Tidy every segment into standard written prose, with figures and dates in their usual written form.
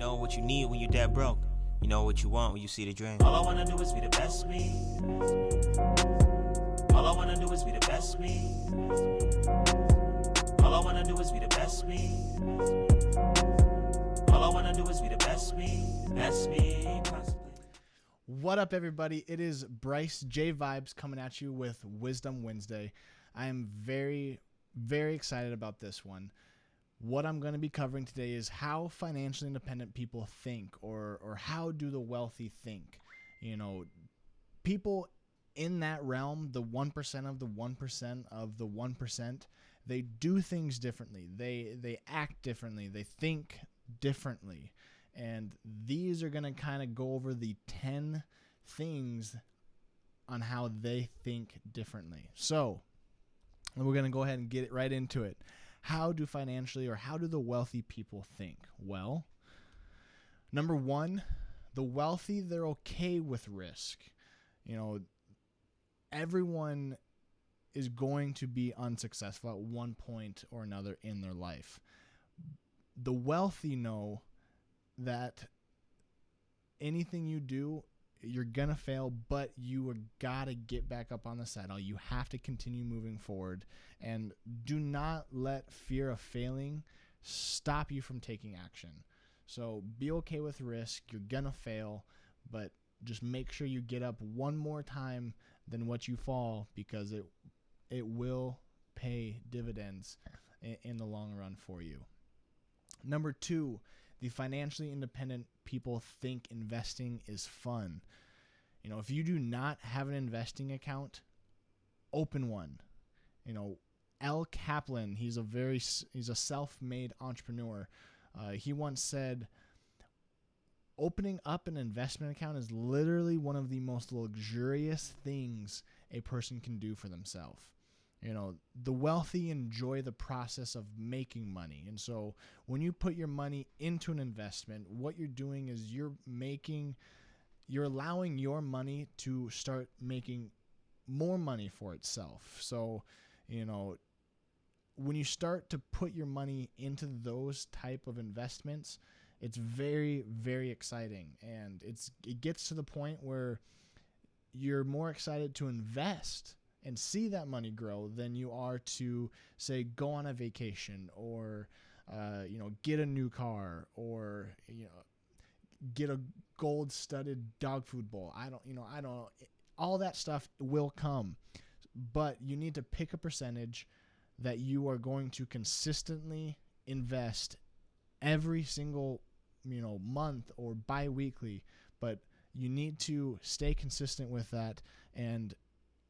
know what you need when you're dead broke. You know what you want when you see the dream. All I wanna do is be the best me. All I wanna do is be the best me. All I wanna do is be the best me. All I wanna do is be the best me, constantly. What up, everybody? It is Bryce J Vibes coming at you with Wisdom Wednesday. I am very, very excited about this one. What I'm going to be covering today is how financially independent people think, or how do the wealthy think. You know, people in that realm, the 1% of the 1% of the 1%, they do things differently. They act differently. They think differently. And these are going to kind of go over the 10 things on how they think differently. So we're going to go ahead and get right into it. How do the wealthy people think? Well, number one, the wealthy, they're okay with risk. You know, everyone is going to be unsuccessful at one point or another in their life. The wealthy know that anything you do, you're going to fail, but you got to get back up on the saddle. You have to continue moving forward, and do not let fear of failing stop you from taking action. So be okay with risk. You're going to fail, but just make sure you get up one more time than what you fall, because it will pay dividends in the long run for you. Number two, the financially independent people think investing is fun. You know, if you do not have an investing account, open one. You know, Al Kaplan, he's a self-made entrepreneur. He once said, opening up an investment account is literally one of the most luxurious things a person can do for themselves. You know, the wealthy enjoy the process of making money. And so when you put your money into an investment, what you're doing is you're allowing your money to start making more money for itself. So, you know, when you start to put your money into those type of investments, it's very, very exciting. And it gets to the point where you're more excited to invest and see that money grow than you are to, say, go on a vacation, or get a new car, or get a gold-studded dog food bowl. I don't know. All that stuff will come, but you need to pick a percentage that you are going to consistently invest every single month or bi-weekly. But you need to stay consistent with that, and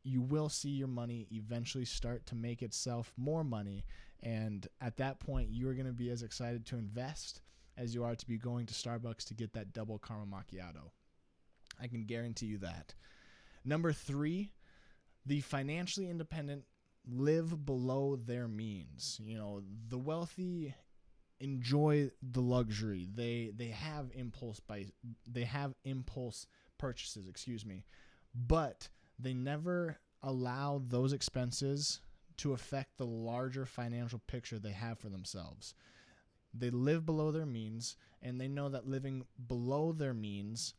you will see your money eventually start to make itself more money. And at that point, you're going to be as excited to invest as you are to be going to Starbucks to get that double caramel macchiato. I can guarantee you that. Number three, the financially independent live below their means. You know, the wealthy enjoy the luxury. They have impulse purchases, but they never allow those expenses to affect the larger financial picture they have for themselves. They live below their means, and they know that living below their means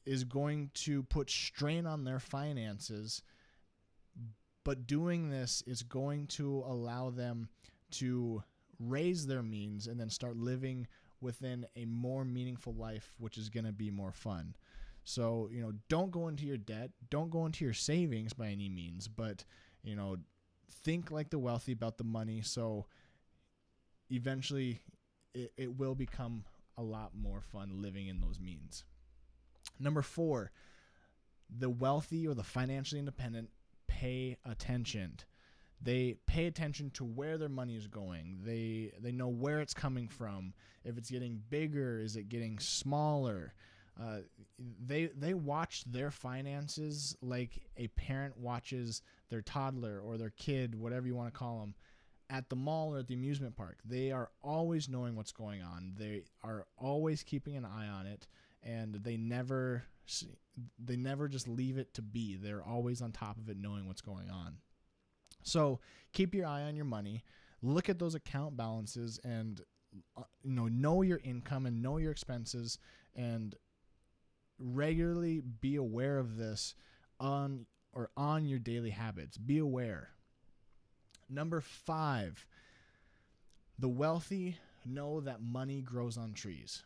is going to put strain on their finances, but doing this is going to allow them to raise their means and then start living within a more meaningful life, which is going to be more fun. So, don't go into your debt, don't go into your savings by any means, but, think like the wealthy about the money. So eventually it will become a lot more fun living in those means. Number four, the wealthy or the financially independent pay attention. They pay attention to where their money is going. They know where it's coming from. If it's getting bigger, is it getting smaller? They watch their finances like a parent watches their toddler or their kid, whatever you want to call them, at the mall or at the amusement park. They are always knowing what's going on. They are always keeping an eye on it, and they never just leave it to be. They're always on top of it, knowing what's going on. So keep your eye on your money. Look at those account balances and know your income and know your expenses, and regularly be aware of this on your daily habits. Be aware. Number 5, the wealthy know that money grows on trees.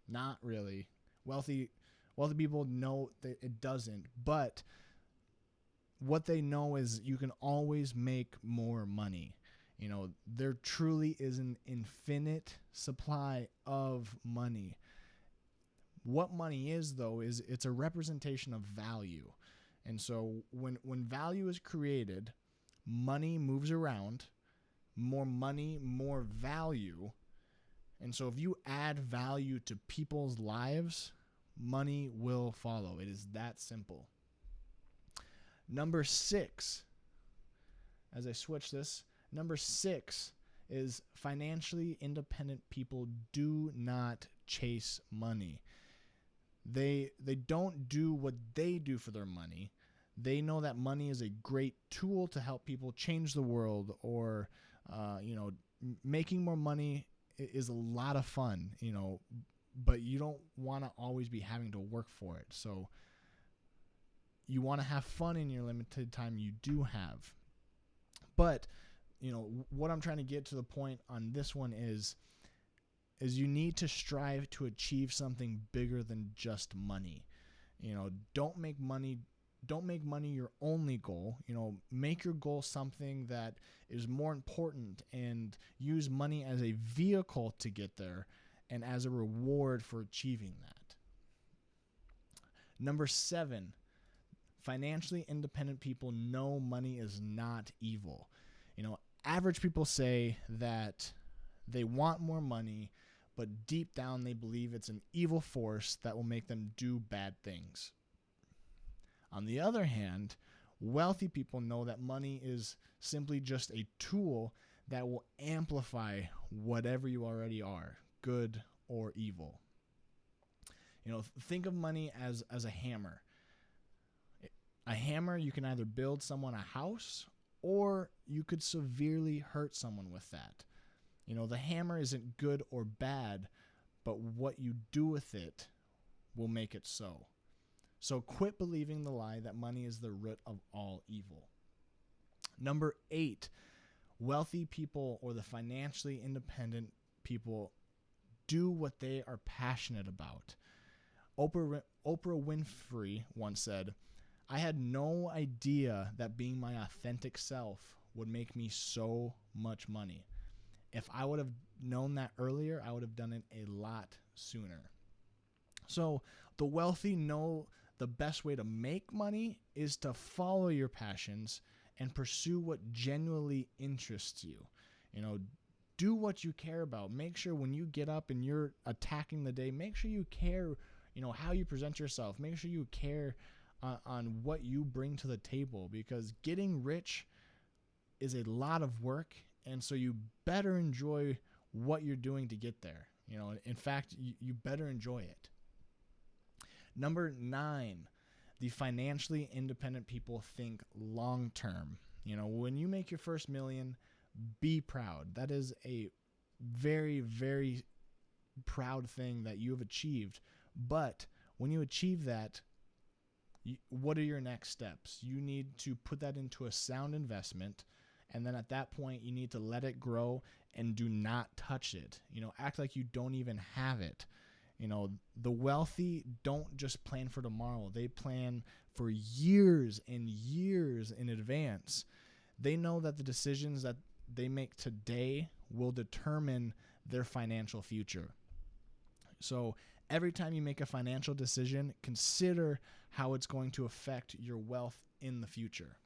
Not really. Wealthy people know that it doesn't, but what they know is you can always make more money. There truly is an infinite supply of money. What money is, though, is it's a representation of value. And so when value is created, money moves around. More money, more value. And so if you add value to people's lives, money will follow. It is that simple. Number 6, as I switch this, number 6 is financially independent people do not chase money. They don't do what they do for their money. They know that money is a great tool to help people change the world, or making more money is a lot of fun, but you don't want to always be having to work for it. So you want to have fun in your limited time you do have. But, what I'm trying to get to the point on this one is you need to strive to achieve something bigger than just money. Don't make money your only goal. Make your goal something that is more important, and use money as a vehicle to get there and as a reward for achieving that. Number 7, financially independent people know money is not evil. Average people say that they want more money, but deep down they believe it's an evil force that will make them do bad things. On the other hand, wealthy people know that money is simply just a tool that will amplify whatever you already are, good or evil. Think of money as a hammer. A hammer, you can either build someone a house, or you could severely hurt someone with that. The hammer isn't good or bad, but what you do with it will make it so. So quit believing the lie that money is the root of all evil. Number 8, wealthy people, or the financially independent people, do what they are passionate about. Oprah Winfrey once said, "I had no idea that being my authentic self would make me so much money. If I would have known that earlier, I would have done it a lot sooner." So the wealthy know the best way to make money is to follow your passions and pursue what genuinely interests you. Do what you care about. Make sure when you get up and you're attacking the day, make sure you care, how you present yourself. Make sure you care on what you bring to the table, because getting rich is a lot of work, and so you better enjoy what you're doing to get there. In fact, you better enjoy it. Number 9, the financially independent people think long term. When you make your first million, be proud. That is a very, very proud thing that you have achieved. But when you achieve that, what are your next steps? You need to put that into a sound investment, and then at that point, you need to let it grow and do not touch it. Act like you don't even have it. The wealthy don't just plan for tomorrow. They plan for years and years in advance. They know that the decisions that they make today will determine their financial future. So every time you make a financial decision, consider how it's going to affect your wealth in the future.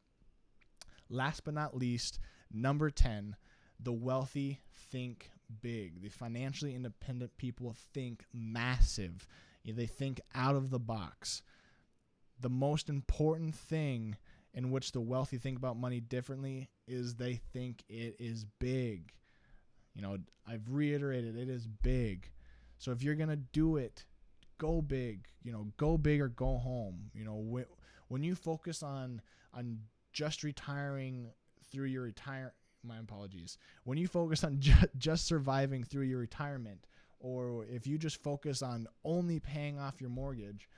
Last but not least, number 10, the wealthy think big. The financially independent people think massive. They think out of the box. The most important thing in which the wealthy think about money differently is they think it is big. I've reiterated, it is big. So if you're going to do it, go big. Go big or go home. When you focus on just retiring through your my apologies. When you focus on just surviving through your retirement, or if you just focus on only paying off your mortgage,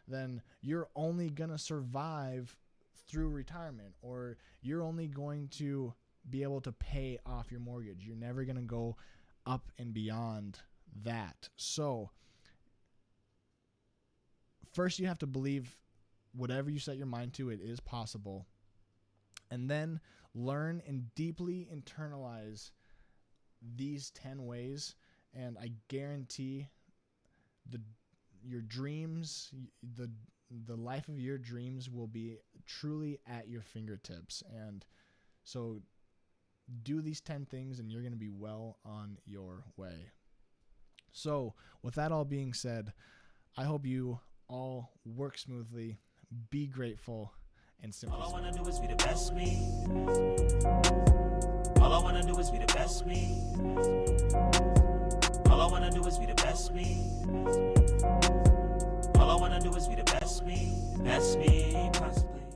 then you're only going to survive through retirement, or you're only going to be able to pay off your mortgage. You're never going to go up and beyond that. So first you have to believe whatever you set your mind to, it is possible. And then learn and deeply internalize these 10 ways, and I guarantee your dreams, the life of your dreams will be truly at your fingertips. And so do these 10 things and you're going to be well on your way. So with that all being said, I hope you all work smoothly, be grateful, and simply All I wanna do is be the best me. All I wanna do is be the best me. All I wanna do is be the best me. All I wanna do is be the best me. Best me.